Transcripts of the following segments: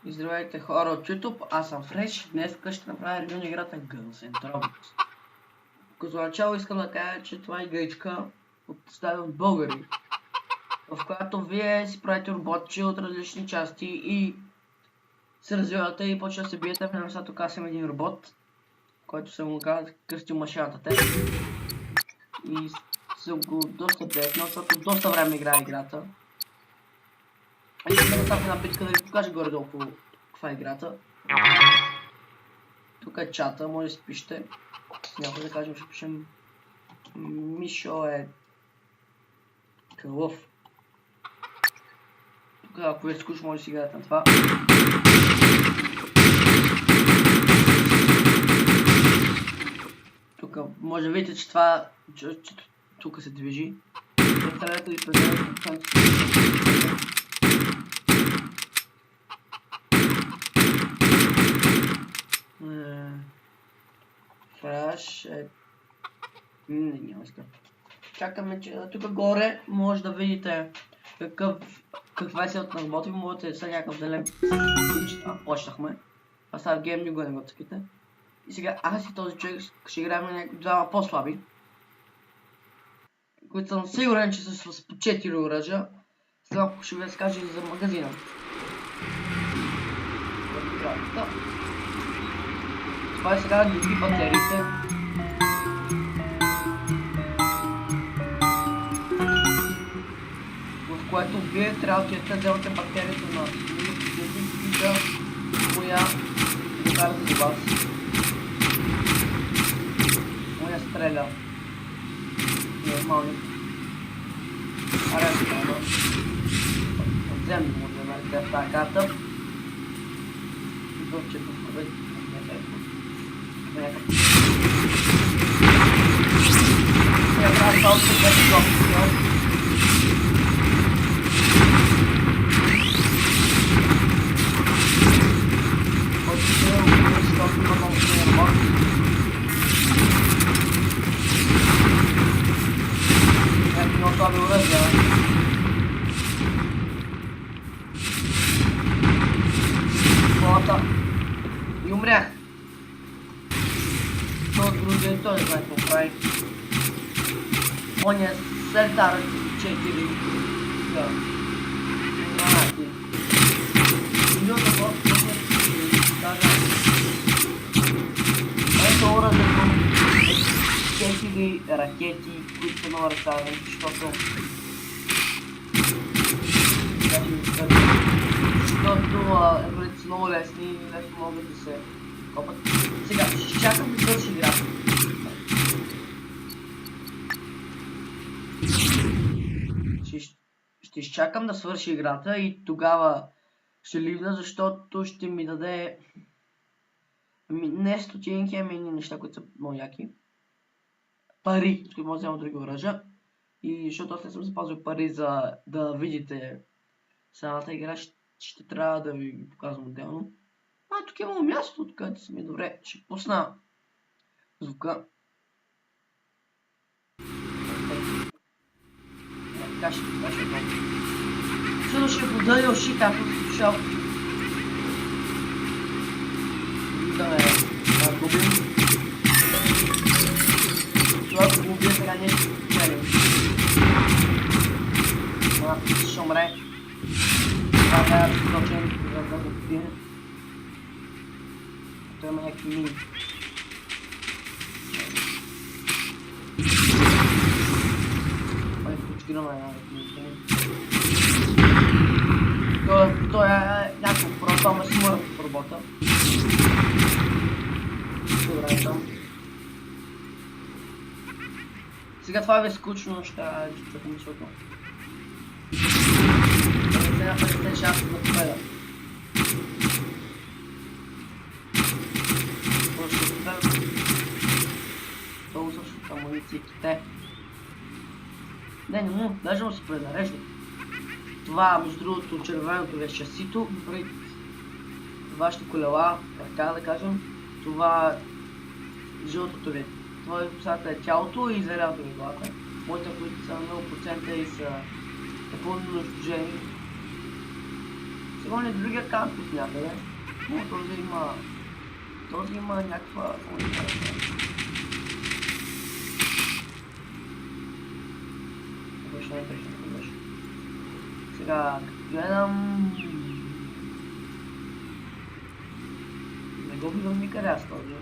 И здравейте хора от YouTube, аз съм Фреш. Днес ще направя ревю на играта Guns N' Roses. Като начало искам да кажа, че това е игричка създадена от българи, в която вие си правите роботче от различни части и се развивате и почва да се биете. В едно тук аз съм един робот, който съм го кръстил машината те. И съм го доста деснал, защото доста време играе играта. И ще да става една битка да ви покажа горе-долу каква е играта. Тук е чата, може да си пишете. Някой да кажем, ще пишем Мишо е Кълъв. Тук ако е скучно, може да си играете на това. Тук може да видите, че това тук се движи. Представете ли пределно Фраш е... няма иска. Чакаме, че тук горе може да видите каква е силата на робота. Можете да са някакъв делен. Почнахме. Аз става гейм, никога не го цъките. И сега аз и този човек ще играем на някакви двама по-слаби, които съм сигурен, че са с по 4 оръжия. Сега малко ще ви разкажа и за магазина. Това е сега да ги батериите. В което вие трябва да вземате батерията на милита, коя да карате до вас. Моя стреля. Нормални. Аре, да. Отземно може да намерите в тази карта. Идвам, че в кубет. Някакъв. Сега трябва да става с тези блоки. Който ще е убил, защото има много силен ремонт. Ето много слаби оръжия. Колата. И умрях. Този грузин той не знае какво прави. Он е Селтар 4. Да. Гранати. Минута просто кажа. Ето оръжието. 4 ракети, които са много разставени, защото еволюции са много лесни и лесно могат да се копат. Сега ще чакам да свърши играта. Ще изчакам да свърши играта и тогава ще ливна, защото ще ми даде не стотинки, ами неща, които са много яки. Пари, които може да взема други оръжия. И защото аз не съм запазил пари за да видите самата игра, ще трябва да ви показвам отделно. Тук имало място, откъдето са ми добре. Ще пусна звука. Така ще покажа много. Също ще подадя уши, както съм слушал. Виждаме да губим. Това го убия сега нещо целим. Ще умре. Това трябва да се точим, за да го убие. Той има някакви мини. Той е някакво просто, ама си мъртв в работа. Добре, там. Сега това е скучно, ще цъкам мисълта. 56 на победа. Долу също амунициите. Не му, даже му се презарежда. Това, между другото, червеното е шасито, при вашите колела, ръка да кажем. Това жълтото ви. Това е тялото и зеленото ви главата. Моите, които са на 0% и са напълно унищожени. Сигурно и другия камп от някъде. Но този има някаква... Обеща не беше. Сега, гледам... Не го виждам никъде аз този.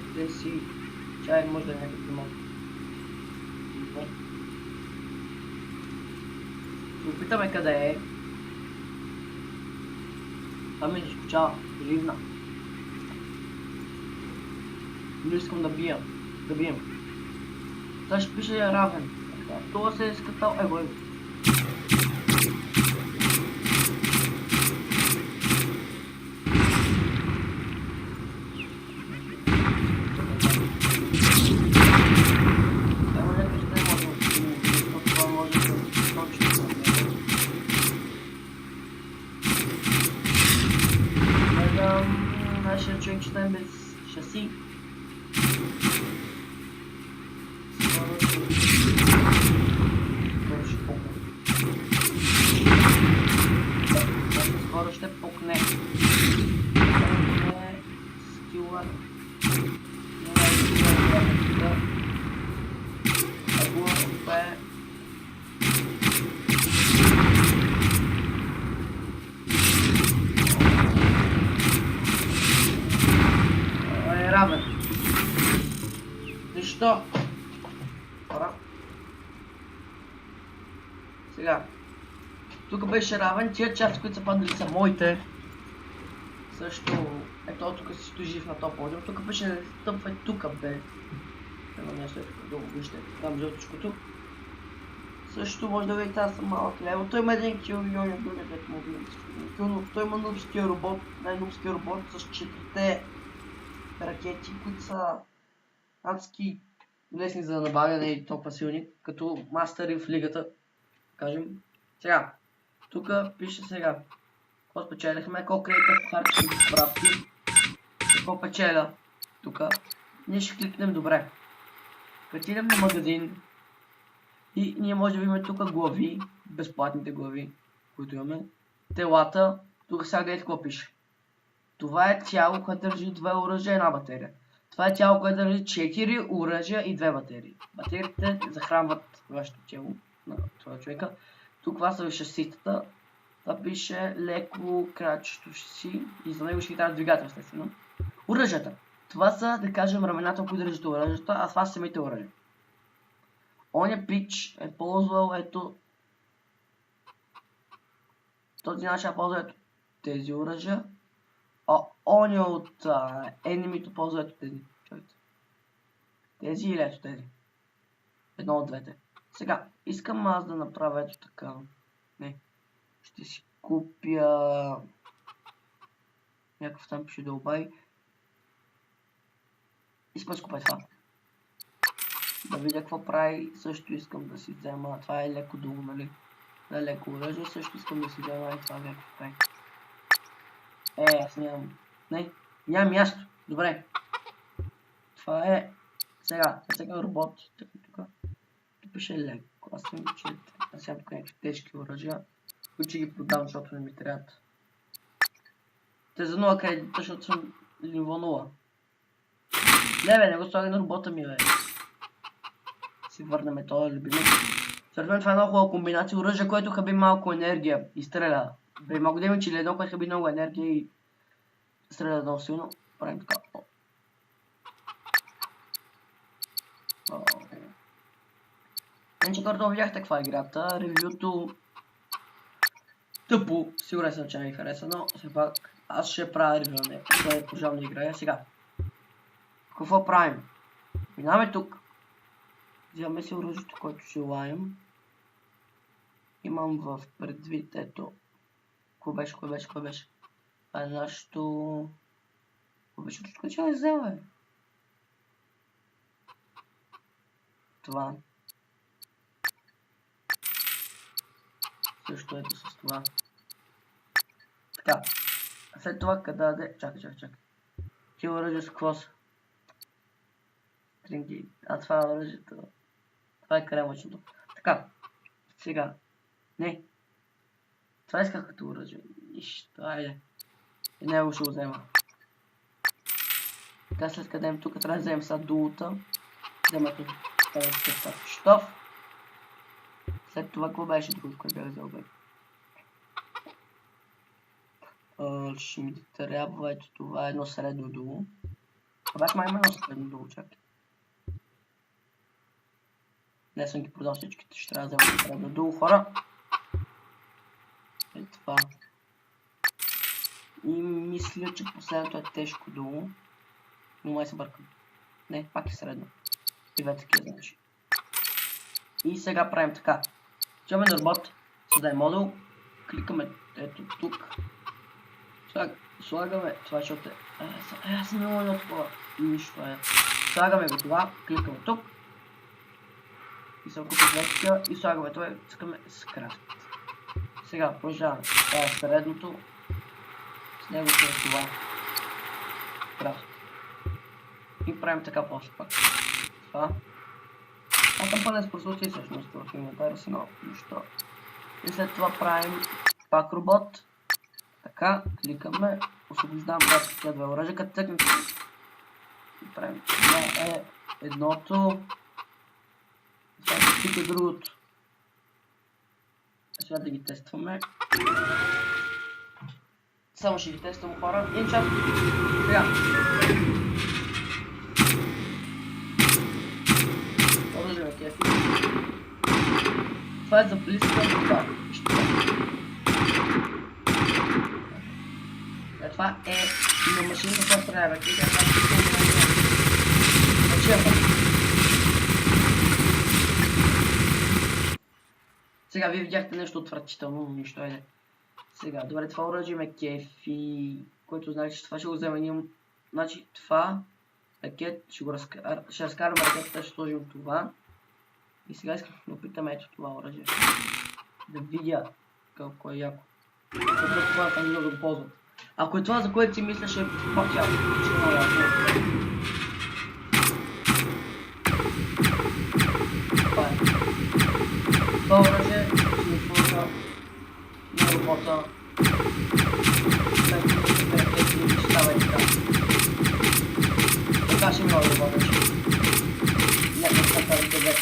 Къде си? Чай, може да е някакъв малко. Ще опитаме къде е. Това ми заскочава. Ливна. Не искам да бием. Това ще пише равен. Това се е скатал. Его. Нашия човек ще стане без шаси. Скоро ще пукне. Скила. Равен. Защо? Сега. Тук беше равен, тия части, които са падали са моите. Също, ето тук си стои жив на този подиум. Тук беше стъпвай тук, бе. Едно нещо е тук долу, вижте, там жълтичкото. Също може да видите, аз съм малък лево. Той има един кил и он е другия, дето му видим. Но той има нубския робот, най-нубския робот с 4 ракети, които са адски лесни за набавяне и толкова силни, като мастери в лигата, кажем. Сега, тук пише сега, какво спечелихме, колко кредита похарчихме за справки, какво печеля, тук, ние ще кликнем добре, отидем на магазин и ние може да видим тук глави, безплатните глави, които имаме, телата, тук сега гледайте какво пише. Това е тяло, което държи 2 оръжия и една батерия. Това е тяло, което държи 4 оръжия и 2 батерии. Батериите захранват вашето тяло на това човека. Тук това са шаситата. Това пише леко крачещо шаси и за него ще ги трябва двигател, естествено. Оръжията. Това са, да кажем, рамената, които държат оръжията, а това са самите оръжия. Оня пич е ползвал ето този начин е ползвал ето тези оръжия. А оня от енемито ползва ето тези. Чуйте. Тези или ето тези. Едно от двете. Сега, искам аз да направя ето така. Не. Ще си купя... някакъв там пише долбай. Искам да си купя това. Да видя какво прави. Също искам да си взема. Това е леко долу, нали? Да, леко оръжие. Също искам да си взема и това какво прави. Аз нямам. Не, нямам място. Добре. Това е... Сега робот. Тук пише леко. Аз съм че... Аз сега тук някакви тежки оръжия, които ще ги продам, защото не ми трябват. Те за 0 кредита, защото съм ниво 0. Не бе, не го слагай на робота ми, бе. Си върнем този любимец. Според това е много хубава комбинация оръжие, което хаби малко енергия и стреля. Бе, малко да има че едно, което хаби много енергия и стреля много силно. Правим така. Иначе горе видяхте каква е играта. Ревюто тъпо. Сигурен съм, че не ми хареса, но все пак аз ще правя ревю на нея. Това е пожална игра. Сега. Какво правим? Минаваме тук. Взимаме си оръжието, което желаем. Имам в предвид, ето. Кое беше? Това е нашето... Кое беше? Тук че не взема, бе? Това. Също ето с това. Така. След това къде даде... Чакай. Ти оръжие с какво са? Стринги. А това е оръжието. Това е кремъчното. Така. Сега. Не. Това исках като оръжие. Нищо, айде. И него ще го взема. Така след къде тук трябва да вземем сега дулата. Взема тук. Штоф. След това какво беше другото, което бях взел бе? Ще ми трябва ето това едно средно дуло. Това беше май едно средно дуло, чакай. Не съм ги продал всичките, ще трябва да взема средно дуло, хора. Ето това. И мисля, че последното е тежко дуло. Но май се бъркам. Не, пак е средно. И две такива, значи. И сега правим така. Чуваме на работ, създаем модул, кликаме ето тук. Слагаме това, защото аз не мога едно такова. Нищо е. Слагаме го това, кликаме тук. И се окупи вече и слагаме това и искаме скрафт. Сега продължаваме. Това е средното. С него ще е това. Крафт. И правим така после пак. Това. Аз съм пълен с присутствие всъщност в инвентаря си, но нищо. И след това правим пак робот. Така, кликаме, освобождавам това две оръжия, като цъкнем. И правим. Това е едното. Сега ще пика другото. Сега да ги тестваме. Само ще ги тествам, хора. Един час. Сега. Продължаваме кефи. Това е за близко. Това. Това е на машината, която трябва да кликам. Сега вие видяхте нещо отвратително, но нищо е. Сега, добре, това оръжие ме кефи, което значи, че това ще го заменим. Значи това ракет, ще разкараме ракетата, ще сложим това. И сега искам да опитаме ето това оръжие. Да видя колко е яко. Защото това е много да го ползвам. Ако е това, за което си мисля, ще е по-тяло. Ще е много яко. Това е. Това оръжие ще ми служа на работа. След като ще ме ракети и ще става и така. Така ще ми много работа. Някакъв така да бъде.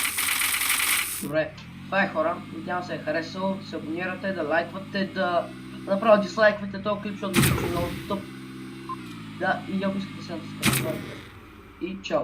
Добре. Това е, хора. Надявам се е харесало. Да се абонирате, да лайквате, да направо дизлайквате този клип, защото ми е много тъп. Да, и ако искате да се натискате. И чао!